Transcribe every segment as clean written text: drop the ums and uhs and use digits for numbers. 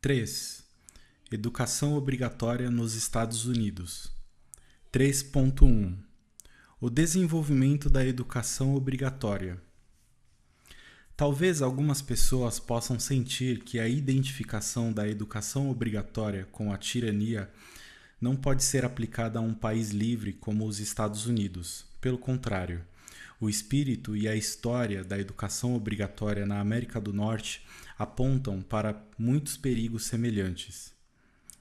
3. Educação obrigatória nos Estados Unidos. 3.1. O desenvolvimento da educação obrigatória. Talvez algumas pessoas possam sentir que a identificação da educação obrigatória com a tirania não pode ser aplicada a um país livre como os Estados Unidos. Pelo contrário, o espírito e a história da educação obrigatória na América do Norte apontam para muitos perigos semelhantes.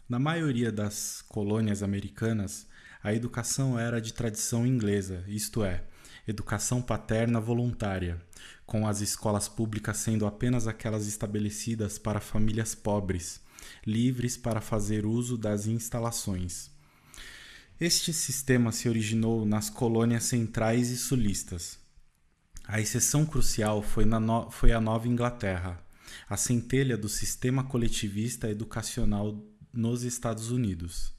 Na maioria das colônias americanas, a educação era de tradição inglesa, isto é, educação paterna voluntária, com as escolas públicas sendo apenas aquelas estabelecidas para famílias pobres, livres para fazer uso das instalações. Este sistema se originou nas colônias centrais e sulistas. A exceção crucial foi a Nova Inglaterra, a centelha do sistema coletivista educacional nos Estados Unidos.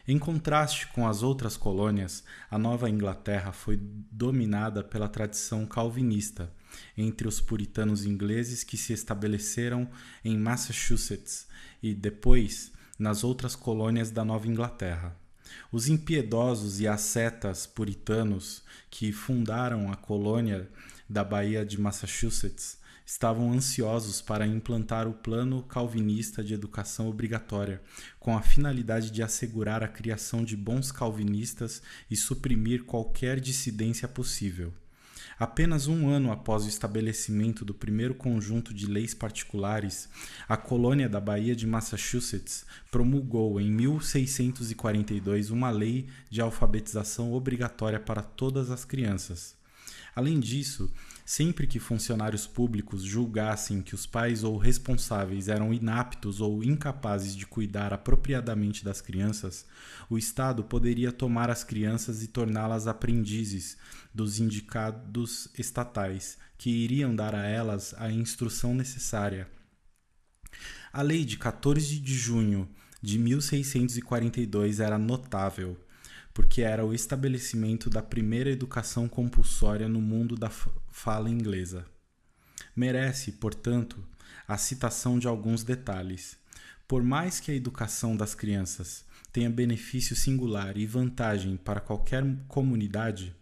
Em contraste com as outras colônias, a Nova Inglaterra foi dominada pela tradição calvinista entre os puritanos ingleses que se estabeleceram em Massachusetts e depois nas outras colônias da Nova Inglaterra. Os impiedosos e ascetas puritanos que fundaram a colônia da Baía de Massachusetts estavam ansiosos para implantar o plano calvinista de educação obrigatória, com a finalidade de assegurar a criação de bons calvinistas e suprimir qualquer dissidência possível. Apenas um ano após o estabelecimento do primeiro conjunto de leis particulares, a colônia da Baía de Massachusetts promulgou em 1642 uma lei de alfabetização obrigatória para todas as crianças. Além disso, sempre que funcionários públicos julgassem que os pais ou responsáveis eram inaptos ou incapazes de cuidar apropriadamente das crianças, o Estado poderia tomar as crianças e torná-las aprendizes dos indicados estatais, que iriam dar a elas a instrução necessária. A lei de 14 de junho de 1642 era notável, porque era o estabelecimento da primeira educação compulsória no mundo da fala inglesa. Merece, portanto, a citação de alguns detalhes. Por mais que a educação das crianças tenha benefício singular e vantagem para qualquer comunidade,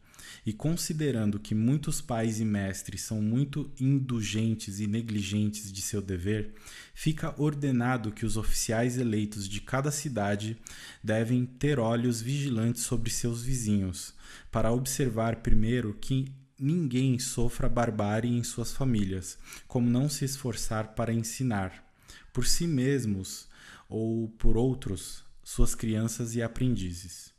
e considerando que muitos pais e mestres são muito indulgentes e negligentes de seu dever, fica ordenado que os oficiais eleitos de cada cidade devem ter olhos vigilantes sobre seus vizinhos, para observar primeiro que ninguém sofra barbárie em suas famílias, como não se esforçar para ensinar, por si mesmos ou por outros, suas crianças e aprendizes.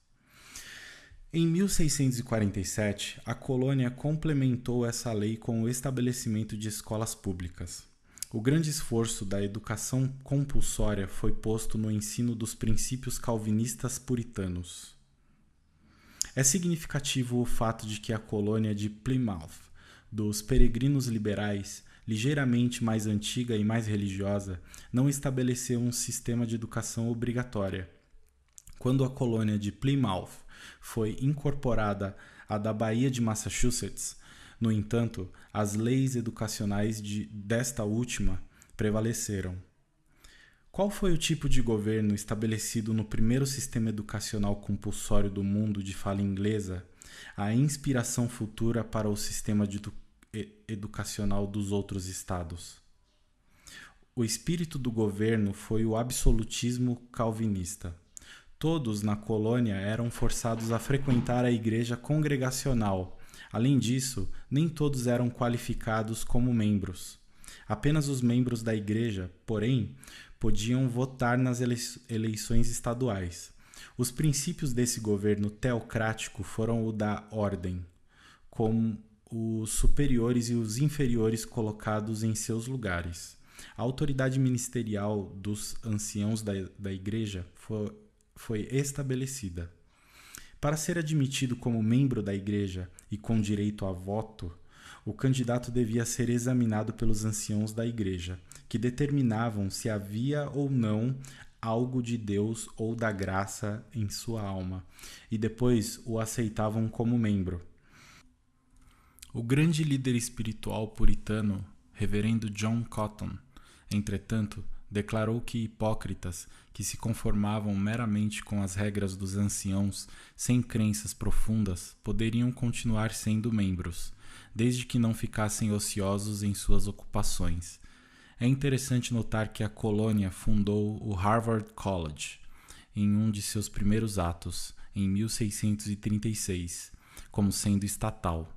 Em 1647, a colônia complementou essa lei com o estabelecimento de escolas públicas. O grande esforço da educação compulsória foi posto no ensino dos princípios calvinistas puritanos. É significativo o fato de que a colônia de Plymouth, dos peregrinos liberais, ligeiramente mais antiga e mais religiosa, não estabeleceu um sistema de educação obrigatória. Quando a colônia de Plymouth foi incorporada à da Baía de Massachusetts, no entanto, as leis educacionais desta última prevaleceram. Qual foi o tipo de governo estabelecido no primeiro sistema educacional compulsório do mundo de fala inglesa, a inspiração futura para o sistema educacional dos outros estados? O espírito do governo foi o absolutismo calvinista. Todos na colônia eram forçados a frequentar a igreja congregacional. Além disso, nem todos eram qualificados como membros. Apenas os membros da igreja, porém, podiam votar nas eleições estaduais. Os princípios desse governo teocrático foram o da ordem, com os superiores e os inferiores colocados em seus lugares. A autoridade ministerial dos anciãos da igreja foi estabelecida. Para ser admitido como membro da igreja e com direito a voto, o candidato devia ser examinado pelos anciãos da igreja, que determinavam se havia ou não algo de Deus ou da graça em sua alma, e depois o aceitavam como membro. O grande líder espiritual puritano, reverendo John Cotton, entretanto, declarou que hipócritas que se conformavam meramente com as regras dos anciãos, sem crenças profundas, poderiam continuar sendo membros, desde que não ficassem ociosos em suas ocupações. É interessante notar que a colônia fundou o Harvard College em um de seus primeiros atos, em 1636, como sendo estatal.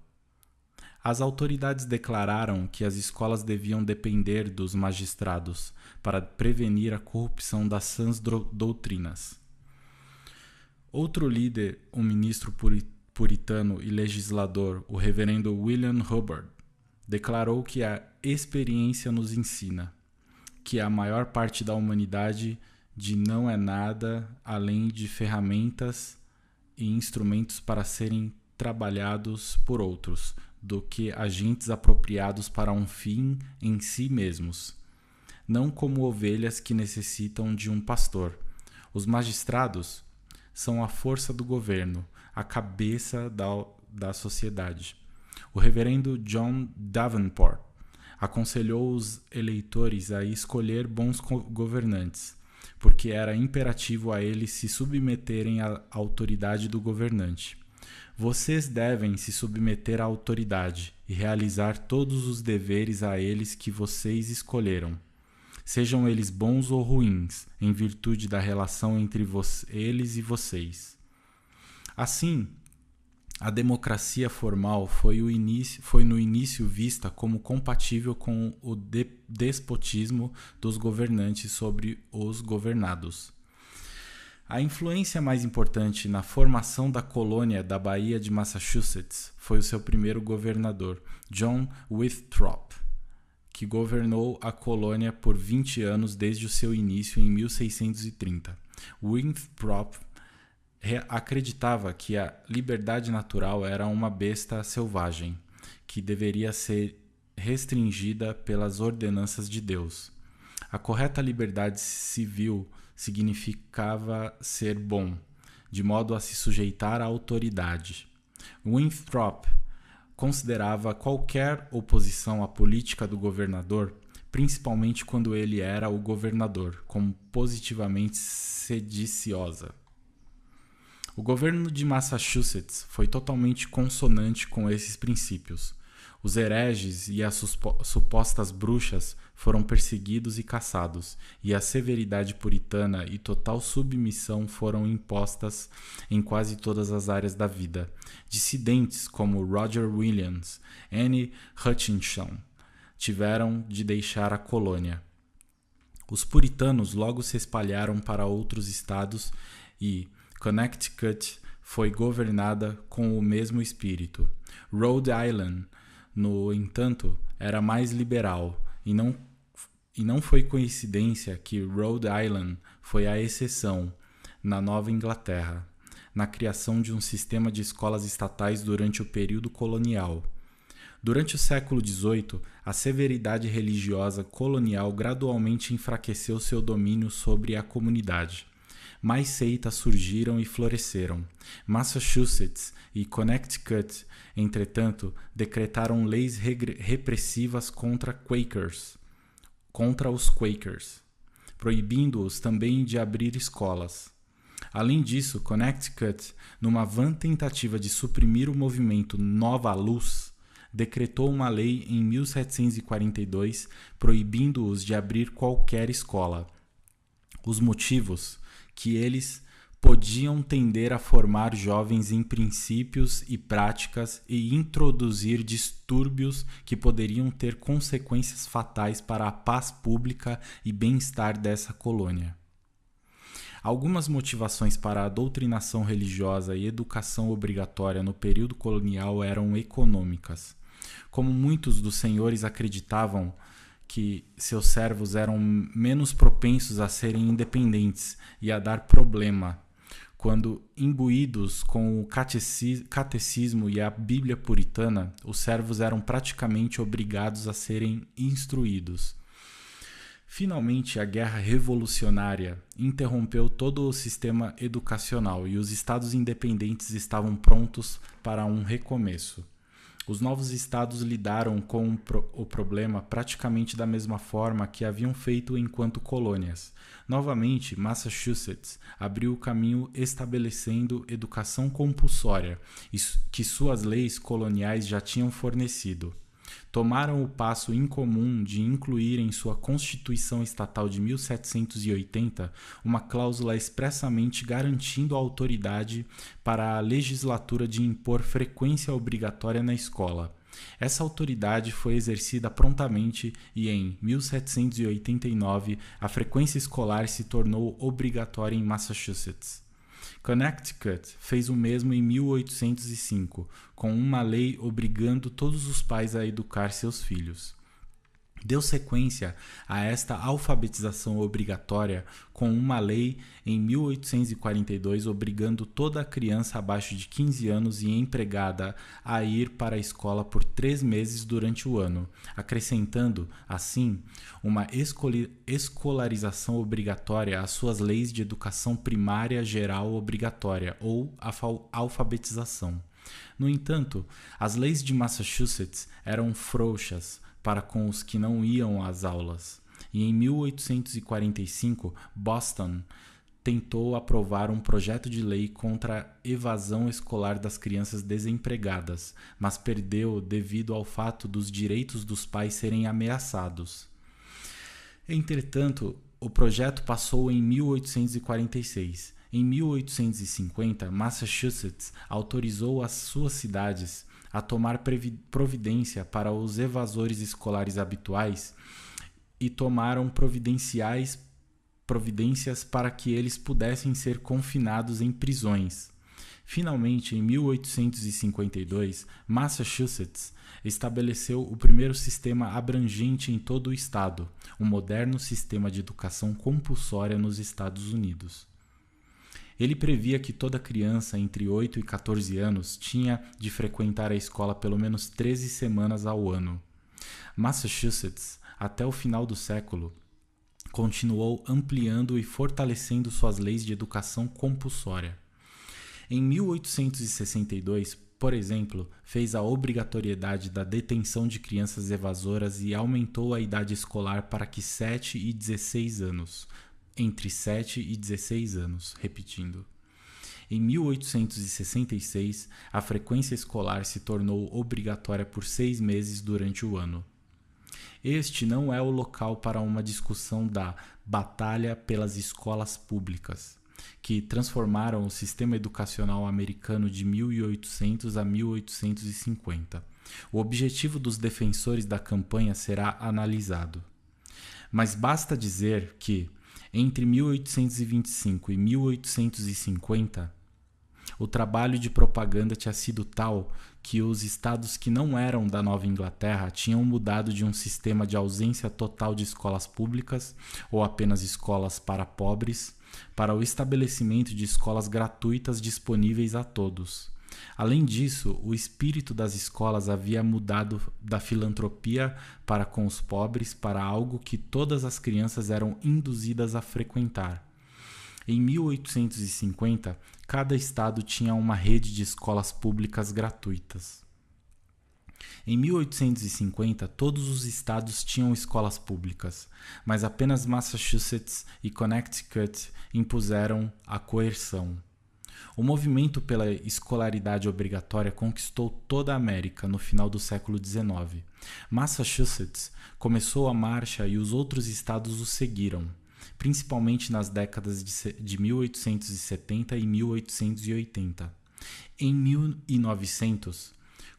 As autoridades declararam que as escolas deviam depender dos magistrados para prevenir a corrupção das sãs doutrinas. Outro líder, um ministro puritano e legislador, o reverendo William Hubbard, declarou que a experiência nos ensina que a maior parte da humanidade não é nada além de ferramentas e instrumentos para serem trabalhados por outros, do que agentes apropriados para um fim em si mesmos, não como ovelhas que necessitam de um pastor. Os magistrados são a força do governo, a cabeça da sociedade. O reverendo John Davenport aconselhou os eleitores a escolher bons governantes, porque era imperativo a eles se submeterem à autoridade do governante. Vocês devem se submeter à autoridade e realizar todos os deveres a eles que vocês escolheram, sejam eles bons ou ruins, em virtude da relação entre eles e vocês. Assim, a democracia formal foi no início vista como compatível com o despotismo dos governantes sobre os governados. A influência mais importante na formação da colônia da Baía de Massachusetts foi o seu primeiro governador, John Winthrop, que governou a colônia por 20 anos desde o seu início em 1630. Winthrop acreditava que a liberdade natural era uma besta selvagem, que deveria ser restringida pelas ordenanças de Deus. A correta liberdade civil significava ser bom, de modo a se sujeitar à autoridade. Winthrop considerava qualquer oposição à política do governador, principalmente quando ele era o governador, como positivamente sediciosa. O governo de Massachusetts foi totalmente consonante com esses princípios. Os hereges e as supostas bruxas foram perseguidos e caçados, e a severidade puritana e total submissão foram impostas em quase todas as áreas da vida. Dissidentes como Roger Williams, Anne Hutchinson, tiveram de deixar a colônia. Os puritanos logo se espalharam para outros estados e Connecticut foi governada com o mesmo espírito. Rhode Island, no entanto, era mais liberal, e não foi coincidência que Rhode Island foi a exceção, na Nova Inglaterra, na criação de um sistema de escolas estatais durante o período colonial. Durante o século XVIII, a severidade religiosa colonial gradualmente enfraqueceu seu domínio sobre a comunidade. Mais seitas surgiram e floresceram. Massachusetts e Connecticut, entretanto, decretaram leis repressivas contra os Quakers, proibindo-os também de abrir escolas. Além disso, Connecticut, numa vã tentativa de suprimir o movimento Nova Luz, decretou uma lei em 1742 proibindo-os de abrir qualquer escola. Os motivos que eles podiam tender a formar jovens em princípios e práticas e introduzir distúrbios que poderiam ter consequências fatais para a paz pública e bem-estar dessa colônia. Algumas motivações para a doutrinação religiosa e educação obrigatória no período colonial eram econômicas. Como muitos dos senhores acreditavam que seus servos eram menos propensos a serem independentes e a dar problema, quando imbuídos com o catecismo e a Bíblia puritana, os servos eram praticamente obrigados a serem instruídos. Finalmente, a Guerra Revolucionária interrompeu todo o sistema educacional e os estados independentes estavam prontos para um recomeço. Os novos estados lidaram com o problema praticamente da mesma forma que haviam feito enquanto colônias. Novamente, Massachusetts abriu o caminho estabelecendo educação compulsória, que suas leis coloniais já tinham fornecido. Tomaram o passo incomum de incluir em sua Constituição Estatal de 1780 uma cláusula expressamente garantindo a autoridade para a legislatura de impor frequência obrigatória na escola. Essa autoridade foi exercida prontamente e, em 1789, a frequência escolar se tornou obrigatória em Massachusetts. Connecticut fez o mesmo em 1805, com uma lei obrigando todos os pais a educar seus filhos. Deu sequência a esta alfabetização obrigatória com uma lei em 1842 obrigando toda criança abaixo de 15 anos e empregada a ir para a escola por 3 meses durante o ano, acrescentando, assim, uma escolarização obrigatória às suas leis de educação primária geral obrigatória, ou alfabetização. No entanto, as leis de Massachusetts eram frouxas para com os que não iam às aulas, e em 1845 Boston tentou aprovar um projeto de lei contra a evasão escolar das crianças desempregadas, mas perdeu devido ao fato dos direitos dos pais serem ameaçados. Entretanto, o projeto passou em 1846. Em 1850, Massachusetts autorizou as suas cidades a tomar providência para os evasores escolares habituais e tomaram providências para que eles pudessem ser confinados em prisões. Finalmente, em 1852, Massachusetts estabeleceu o primeiro sistema abrangente em todo o estado, um moderno sistema de educação compulsória nos Estados Unidos. Ele previa que toda criança entre 8 e 14 anos tinha de frequentar a escola pelo menos 13 semanas ao ano. Massachusetts, até o final do século, continuou ampliando e fortalecendo suas leis de educação compulsória. Em 1862, por exemplo, fez a obrigatoriedade da detenção de crianças evasoras e aumentou a idade escolar para que 7 e 16 anos. Entre 7 e 16 anos, repetindo. Em 1866, a frequência escolar se tornou obrigatória por 6 meses durante o ano. Este não é o local para uma discussão da batalha pelas escolas públicas, que transformaram o sistema educacional americano de 1800 a 1850. O objetivo dos defensores da campanha será analisado. Mas basta dizer que, entre 1825 e 1850, o trabalho de propaganda tinha sido tal que os estados que não eram da Nova Inglaterra tinham mudado de um sistema de ausência total de escolas públicas ou apenas escolas para pobres para o estabelecimento de escolas gratuitas disponíveis a todos. Além disso, o espírito das escolas havia mudado da filantropia para com os pobres para algo que todas as crianças eram induzidas a frequentar. Em 1850, cada estado tinha uma rede de escolas públicas gratuitas. Em 1850, todos os estados tinham escolas públicas, mas apenas Massachusetts e Connecticut impuseram a coerção. O movimento pela escolaridade obrigatória conquistou toda a América no final do século XIX. Massachusetts começou a marcha e os outros estados o seguiram, principalmente nas décadas de 1870 e 1880. Em 1900,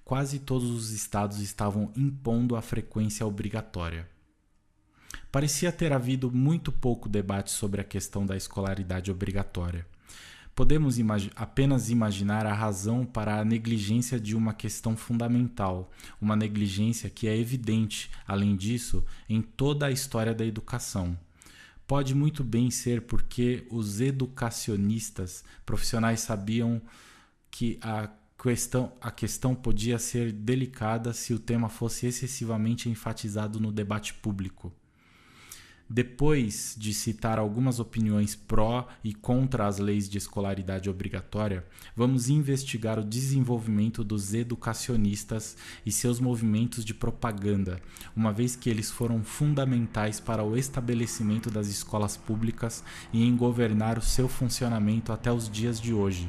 quase todos os estados estavam impondo a frequência obrigatória. Parecia ter havido muito pouco debate sobre a questão da escolaridade obrigatória. Podemos apenas imaginar a razão para a negligência de uma questão fundamental, uma negligência que é evidente, além disso, em toda a história da educação. Pode muito bem ser porque os educacionistas profissionais sabiam que a questão podia ser delicada se o tema fosse excessivamente enfatizado no debate público. Depois de citar algumas opiniões pró e contra as leis de escolaridade obrigatória, vamos investigar o desenvolvimento dos educacionistas e seus movimentos de propaganda, uma vez que eles foram fundamentais para o estabelecimento das escolas públicas e em governar o seu funcionamento até os dias de hoje.